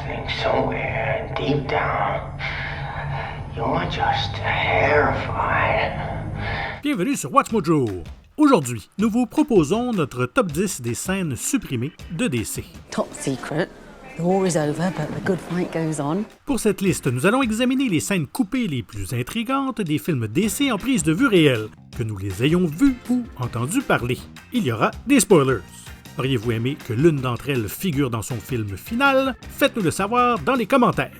think somewhere deep down, you're just terrified. Bienvenue sur Watch Mojo. Aujourd'hui, nous vous proposons notre top 10 des scènes supprimées de DC. Top secret. The war is over, but the good fight goes on. Pour cette liste, nous allons examiner les scènes coupées les plus intrigantes des films DC en prise de vue réelle, que nous les ayons vues ou entendu parler. Il y aura des spoilers. Auriez-vous aimé que l'une d'entre elles figure dans son film final? Faites-nous le savoir dans les commentaires.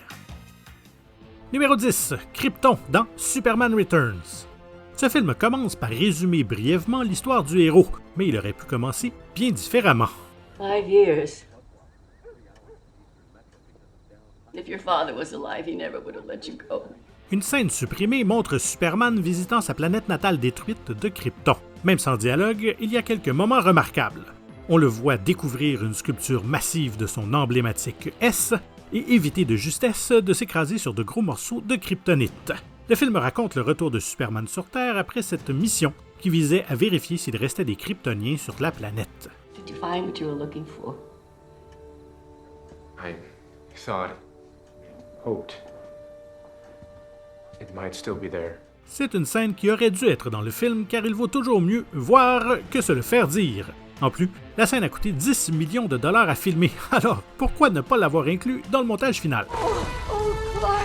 Numéro 10. Krypton dans Superman Returns. Ce film commence par résumer brièvement l'histoire du héros, mais il aurait pu commencer bien différemment. 5 years. If your father was alive, he never would have let you go. Une scène supprimée montre Superman visitant sa planète natale détruite de Krypton. Même sans dialogue, il y a quelques moments remarquables. On le voit découvrir une sculpture massive de son emblématique S et éviter de justesse de s'écraser sur de gros morceaux de kryptonite. Le film raconte le retour de Superman sur Terre après cette mission qui visait à vérifier s'il restait des kryptoniens sur la planète. Did you find what you were looking for? I hoped it might still be there. C'est une scène qui aurait dû être dans le film car il vaut toujours mieux voir que se le faire dire. En plus, la scène a coûté 10 millions de dollars à filmer, alors pourquoi ne pas l'avoir inclus dans le montage final? Oh, Clark!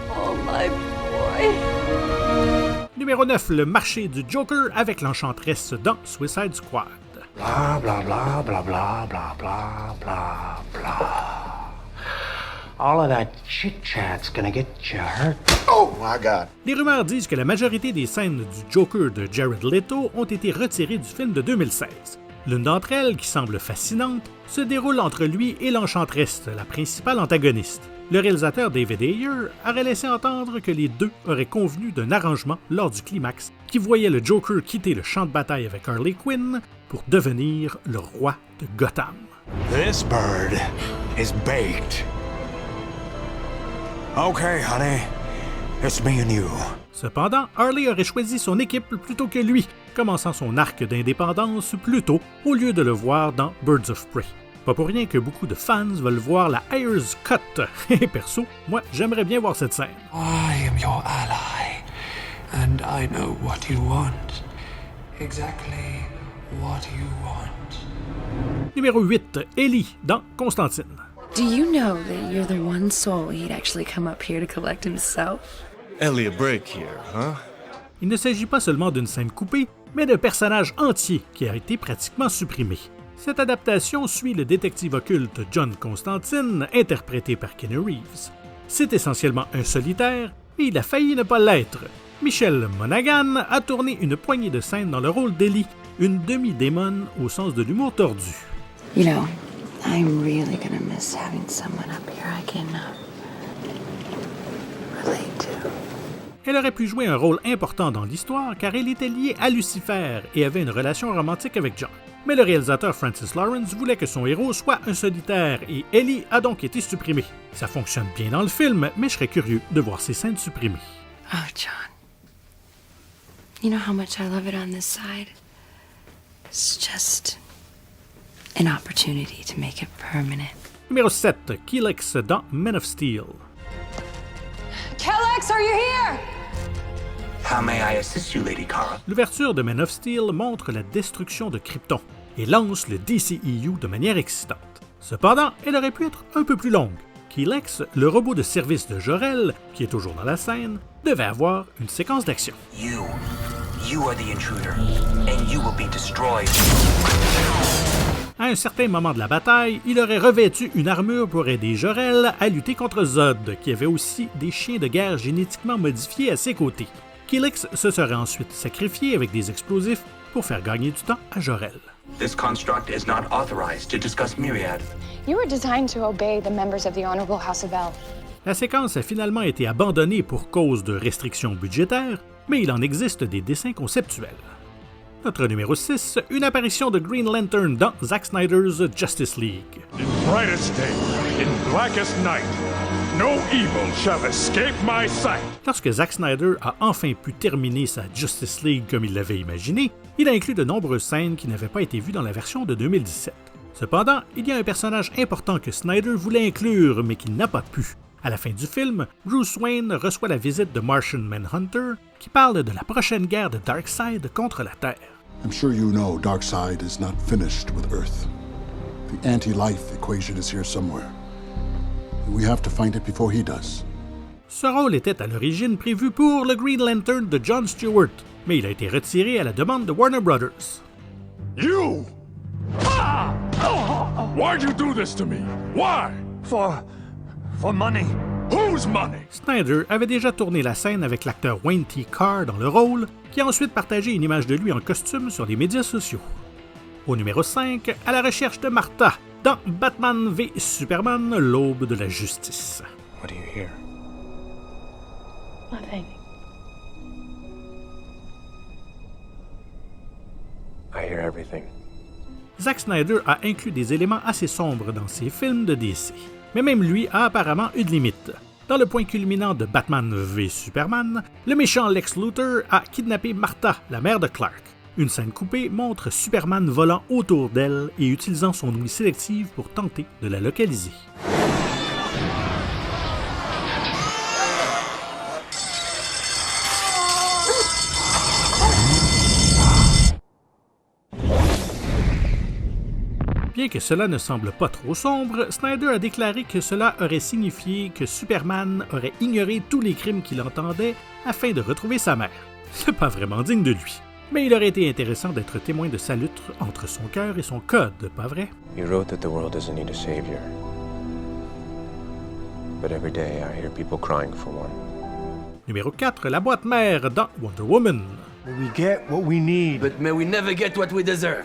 Oh, my boy! Numéro 9, le marché du Joker avec l'Enchantresse dans Suicide Squad. Blah, blah, blah, blah, blah, blah, blah, blah, blah. All of that chit-chat's gonna get you hurt. Oh my God! Les rumeurs disent que la majorité des scènes du Joker de Jared Leto ont été retirées du film de 2016. L'une d'entre elles, qui semble fascinante, se déroule entre lui et l'Enchantresse, la principale antagoniste. Le réalisateur David Ayer aurait laissé entendre que les deux auraient convenu d'un arrangement lors du climax qui voyait le Joker quitter le champ de bataille avec Harley Quinn pour devenir le roi de Gotham. This bird is baked. Okay, honey, it's me and you. Cependant, Harley aurait choisi son équipe plutôt que lui, commençant son arc d'indépendance plus tôt au lieu de le voir dans Birds of Prey. Pas pour rien que beaucoup de fans veulent voir la Ayers Cut. Et perso, moi, j'aimerais bien voir cette scène. I am your ally, and I know what you want. Exactly what you want. Numéro 8. Ellie dans Constantine. Do you know that you're the one soul he'd actually come up here to collect himself? Ellie a break here, huh? Il ne s'agit pas seulement d'une scène coupée, mais d'un personnage entier qui a été pratiquement supprimé. Cette adaptation suit le détective occulte John Constantine, interprété par Keanu Reeves. C'est essentiellement un solitaire, mais il a failli ne pas l'être. Michelle Monaghan a tourné une poignée de scènes dans le rôle d'Ellie, une demi-démone au sens de l'humour tordu. You know, I'm really gonna miss having someone up here I can relate to. Elle aurait pu jouer un rôle important dans l'histoire car elle était liée à Lucifer et avait une relation romantique avec John. Mais le réalisateur Francis Lawrence voulait que son héros soit un solitaire et Ellie a donc été supprimée. Ça fonctionne bien dans le film, mais je serais curieux de voir ces scènes supprimées. Oh, John. You know how much I love it on this side? It's just an opportunity to make it permanent. Numéro 7. Kelex dans Men of Steel. Kelex, are you here? How may I assist you, Lady Kara? L'ouverture de Men of Steel montre la destruction de Krypton et lance le DCEU de manière excitante. Cependant, elle aurait pu être un peu plus longue. Kelex, le robot de service de Jor-El, qui est toujours dans la scène, devait avoir une séquence d'action. You are the intruder, and you will be destroyed. À un certain moment de la bataille, il aurait revêtu une armure pour aider Jor-El à lutter contre Zod, qui avait aussi des chiens de guerre génétiquement modifiés à ses côtés. Kelex se serait ensuite sacrifié avec des explosifs pour faire gagner du temps à Jor-El. This construct is not authorized to discuss Myriad. You were designed to obey the members of the Honorable House of El. La séquence a finalement été abandonnée pour cause de restrictions budgétaires, mais il en existe des dessins conceptuels. Notre numéro 6, une apparition de Green Lantern dans Zack Snyder's Justice League. In brightest day, in blackest night, no evil shall escape my sight. Lorsque Zack Snyder a enfin pu terminer sa Justice League comme il l'avait imaginé, il a inclus de nombreuses scènes qui n'avaient pas été vues dans la version de 2017. Cependant, il y a un personnage important que Snyder voulait inclure, mais qu'il n'a pas pu. À la fin du film, Bruce Wayne reçoit la visite de Martian Manhunter, qui parle de la prochaine guerre de Darkseid contre la Terre. I'm sure you know Darkseid is not finished with Earth. The anti-life equation is here somewhere. We have to find it before he does. Ce rôle était à l'origine prévu pour le Green Lantern de Jon Stewart, mais il a été retiré à la demande de Warner Brothers. You! Ah! Why'd you do this to me? Why? For money. Whose money? Snyder avait déjà tourné la scène avec l'acteur Wayne T. Carr dans le rôle, qui a ensuite partagé une image de lui en costume sur les médias sociaux. Au numéro 5, à la recherche de Martha, dans Batman v Superman, l'aube de la justice. What do you hear? Nothing. I hear everything. Zack Snyder a inclus des éléments assez sombres dans ses films de DC. Mais même lui a apparemment une limite. Dans le point culminant de Batman v Superman, le méchant Lex Luthor a kidnappé Martha, la mère de Clark. Une scène coupée montre Superman volant autour d'elle et utilisant son ouïe sélective pour tenter de la localiser. Bien que cela ne semble pas trop sombre, Snyder a déclaré que cela aurait signifié que Superman aurait ignoré tous les crimes qu'il entendait afin de retrouver sa mère. C'est pas vraiment digne de lui. Mais il aurait été intéressant d'être témoin de sa lutte entre son cœur et son code, pas vrai? You wrote that the world doesn't need a savior. But every day I hear people crying for one. Numéro 4, la boîte mère dans Wonder Woman. We get what we need. But may we never get what we deserve.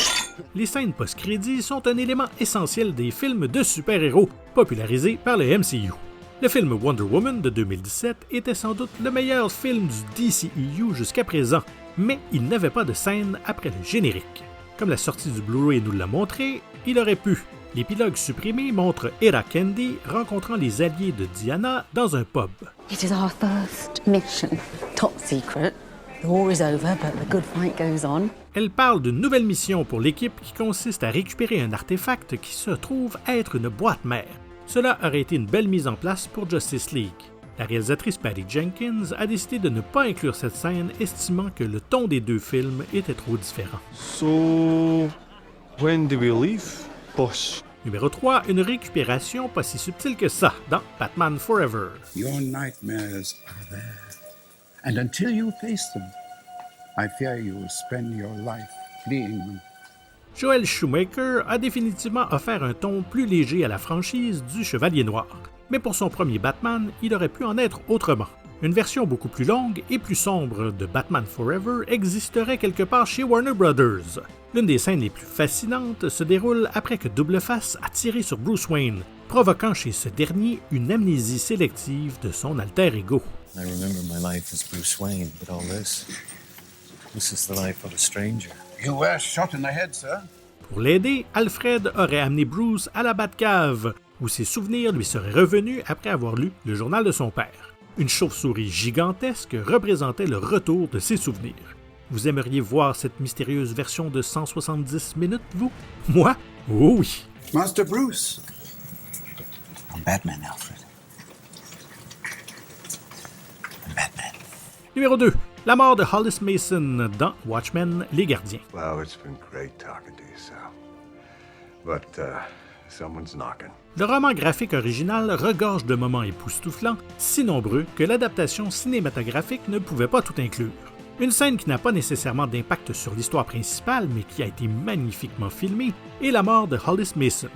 Les scènes post-crédits sont un élément essentiel des films de super-héros popularisés par le MCU. Le film Wonder Woman de 2017 était sans doute le meilleur film du DCEU jusqu'à présent, mais il n'avait pas de scène après le générique. Comme la sortie du Blu-ray nous l'a montré, il aurait pu. L'épilogue supprimé montre Hera Candy rencontrant les alliés de Diana dans un pub. It is our first mission. Top secret. The war is over, but the good fight goes on. Elle parle d'une nouvelle mission pour l'équipe qui consiste à récupérer un artefact qui se trouve être une boîte mère. Cela aurait été une belle mise en place pour Justice League. La réalisatrice Patty Jenkins a décidé de ne pas inclure cette scène, estimant que le ton des deux films était trop différent. So, when do we leave, boss? Numéro 3, une récupération pas si subtile que ça dans Batman Forever. Your nightmares are there. And until you face them, I fear you will spend your life fleeing them. Joel Schumacher a définitivement offert un ton plus léger à la franchise du Chevalier Noir. Mais pour son premier Batman, il aurait pu en être autrement. Une version beaucoup plus longue et plus sombre de Batman Forever existerait quelque part chez Warner Brothers. L'une des scènes les plus fascinantes se déroule après que Double Face a tiré sur Bruce Wayne, provoquant chez ce dernier une amnésie sélective de son alter ego. I remember my life as Bruce Wayne, but all this is the life of a stranger. You were shot in the head, sir. Pour l'aider, Alfred aurait amené Bruce à la Batcave, où ses souvenirs lui seraient revenus après avoir lu le journal de son père. Une chauve-souris gigantesque représentait le retour de ses souvenirs. Vous aimeriez voir cette mystérieuse version de 170 minutes, vous? Moi? Oh oui! Master Bruce. I'm Batman, Alfred. I'm Batman. Numéro 2. La mort de Hollis Mason dans Watchmen, Les Gardiens. Well, it's been great talking to you, Sal. But, someone's knocking. Le roman graphique original regorge de moments époustouflants, si nombreux que l'adaptation cinématographique ne pouvait pas tout inclure. Une scène qui n'a pas nécessairement d'impact sur l'histoire principale, mais qui a été magnifiquement filmée, est la mort de Hollis Mason.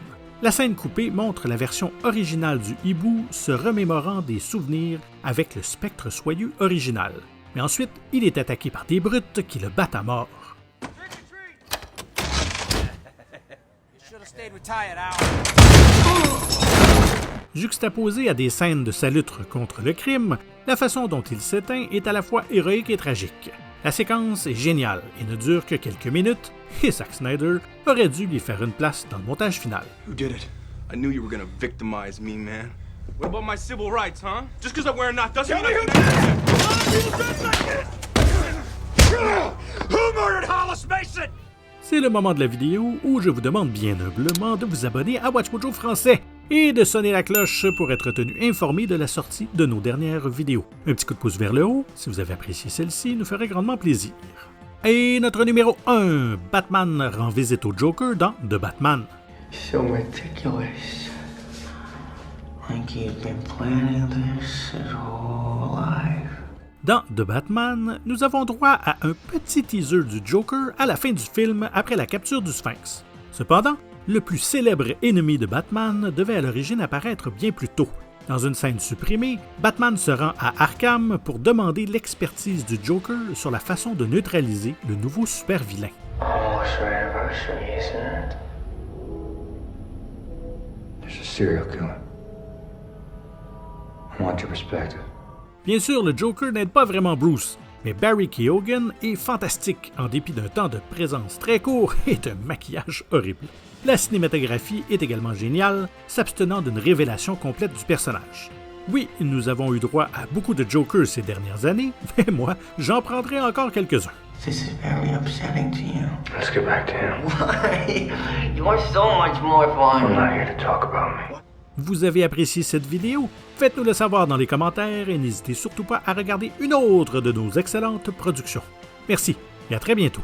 La scène coupée montre la version originale du hibou se remémorant des souvenirs avec le spectre soyeux original. Mais ensuite, il est attaqué par des brutes qui le battent à mort. Juxtaposé à des scènes de sa lutte contre le crime, la façon dont il s'éteint est à la fois héroïque et tragique. La séquence est géniale et ne dure que quelques minutes, et Zack Snyder aurait dû lui faire une place dans le montage final. Who did it? I knew you were gonna victimize me, man. What about my civil rights, huh? Just because I wear a knot doesn't mean Who murdered Hollis Mason? c'est le moment de la vidéo où je vous demande bien humblement de vous abonner à WatchMojo français et de sonner la cloche pour être tenu informé de la sortie de nos dernières vidéos. Un petit coup de pouce vers le haut, si vous avez apprécié celle-ci, nous ferait grandement plaisir. Et notre numéro 1, Batman rend visite au Joker dans The Batman. So meticulous. Like you've been planning this his whole life. Dans The Batman, nous avons droit à un petit teaser du Joker à la fin du film après la capture du Sphinx. Cependant, le plus célèbre ennemi de Batman devait à l'origine apparaître bien plus tôt. Dans une scène supprimée, Batman se rend à Arkham pour demander l'expertise du Joker sur la façon de neutraliser le nouveau super-vilain. Almost your anniversary, isn't it? There's a serial killer. I want your perspective. Bien sûr, le Joker n'aide pas vraiment Bruce, mais Barry Keoghan est fantastique en dépit d'un temps de présence très court et d'un maquillage horrible. La cinématographie est également géniale, s'abstenant d'une révélation complète du personnage. Oui, nous avons eu droit à beaucoup de Jokers ces dernières années, mais moi, j'en prendrai encore quelques-uns. This is very upsetting to you. Let's get back to him. Why? You're so much more fun. I'm not here to talk about me. Vous avez apprécié cette vidéo? Faites-nous le savoir dans les commentaires et n'hésitez surtout pas à regarder une autre de nos excellentes productions. Merci et à très bientôt.